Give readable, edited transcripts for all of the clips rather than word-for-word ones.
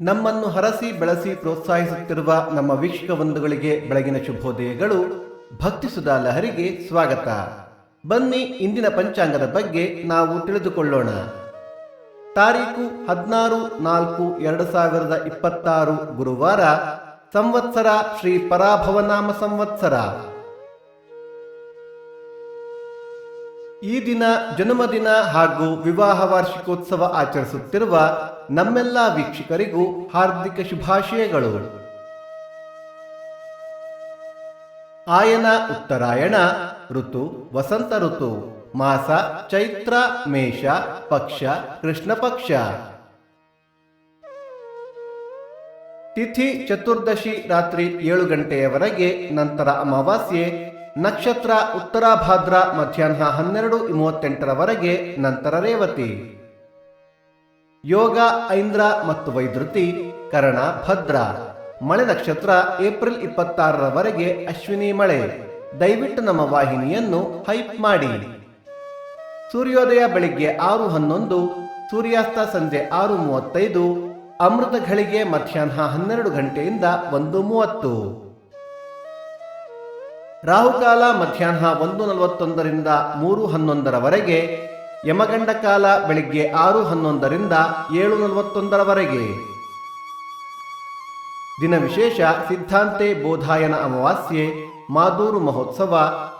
ನಮ್ಮನ್ನು ಹರಸಿ ಬೆಳೆಸಿ ಪ್ರೋತ್ಸಾಹಿಸುತ್ತಿರುವ ನಮ್ಮ ವೀಕ್ಷಕ ಬಂಧುಗಳಿಗೆ ಬೆಳಗಿನ ಶುಭೋದಯಗಳು. ಭಕ್ತಿ ಸುಧಾ ಲಹರಿಗೆ ಸ್ವಾಗತ. ಬನ್ನಿ ಇಂದಿನ ಪಂಚಾಂಗದ ಬಗ್ಗೆ ನಾವು ತಿಳಿದುಕೊಳ್ಳೋಣ. ತಾರೀಕು 16/4/2026 ಗುರುವಾರ. ಸಂವತ್ಸರ ಶ್ರೀ ಪರಾಭವನಾಮ ಸಂವತ್ಸರ. ಈ ದಿನ ಜನ್ಮದಿನ ಹಾಗೂ ವಿವಾಹ ವಾರ್ಷಿಕೋತ್ಸವ ಆಚರಿಸುತ್ತಿರುವ ನಮ್ಮೆಲ್ಲ ವೀಕ್ಷಕರಿಗೂ ಹಾರ್ದಿಕ ಶುಭಾಶಯಗಳು. ಆಯನ ಉತ್ತರಾಯಣ, ಋತು ವಸಂತ ಋತು, ಮಾಸ ಚೈತ್ರ, ಮೇಷ, ಪಕ್ಷ ಕೃಷ್ಣ ಪಕ್ಷ. ತಿಥಿ ಚತುರ್ದಶಿ ರಾತ್ರಿ 7 ಗಂಟೆಯವರೆಗೆ, ನಂತರ ಅಮಾವಾಸ್ಯೆ. ನಕ್ಷತ್ರ ಉತ್ತರಾಭಾದ್ರ ಮಧ್ಯಾಹ್ನ 12:38ರವರೆಗೆ, ನಂತರ ರೇವತಿ. ಯೋಗ ಐಂದ್ರ ಮತ್ತು ವೈದ್ಯುತಿ, ಕರಣ ಭದ್ರ. ಮಳೆ ನಕ್ಷತ್ರ ಏಪ್ರಿಲ್ 26ರವರೆಗೆ, ಅಶ್ವಿನಿ ಮಳೆ. ದಯವಿಟ್ಟು ನಮ್ಮ ವಾಹಿನಿಯನ್ನು ಹೈಪ್ ಮಾಡಿ. ಸೂರ್ಯೋದಯ ಬೆಳಿಗ್ಗೆ 6:11, ಸೂರ್ಯಾಸ್ತ ಸಂಜೆ 6:35, ಅಮೃತ ಘಳಿಗೆ ಮಧ್ಯಾಹ್ನ 12 ಗಂಟೆಯಿಂದ 1:30. ರಾಹುಕಾಲ ಮಧ್ಯಾಹ್ನ 1:41ರಿಂದ 3:11ರವರೆಗೆ. ಯಮಗಂಡ ಕಾಲ ಬೆಳಿಗ್ಗೆ 6:11ರಿಂದ 7:41ರವರೆಗೆ. ದಿನ ವಿಶೇಷ: ಸಿದ್ಧಾಂತೆ ಬೋಧಾಯನ ಅಮಾವಾಸ್ಯೆ, ಮಾದೂರು ಮಹೋತ್ಸವ,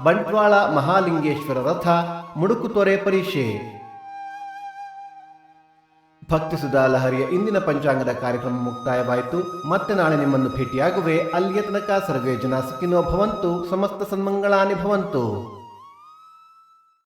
ಬಂಟ್ವಾಳ ಮಹಾಲಿಂಗೇಶ್ವರ ರಥ, ಮುಡುಕುತೊರೆ ಪರೀಕ್ಷೆ. ಭಕ್ತಿ ಸುಧಾ ಲಹರಿಯ ಇಂದಿನ ಪಂಚಾಂಗದ ಕಾರ್ಯಕ್ರಮ ಮುಕ್ತಾಯವಾಯಿತು. ಮತ್ತೆ ನಾಳೆ ನಿಮ್ಮನ್ನು ಭೇಟಿಯಾಗುವೆ. ಅಲ್ಲಿಯ ತನಕ ಸರ್ವೇ ಜನ ಸುಖಿನೋ ಭವಂತು, ಸಮಸ್ತ ಸನ್ಮಂಗಳಾನಿ ಭವಂತು.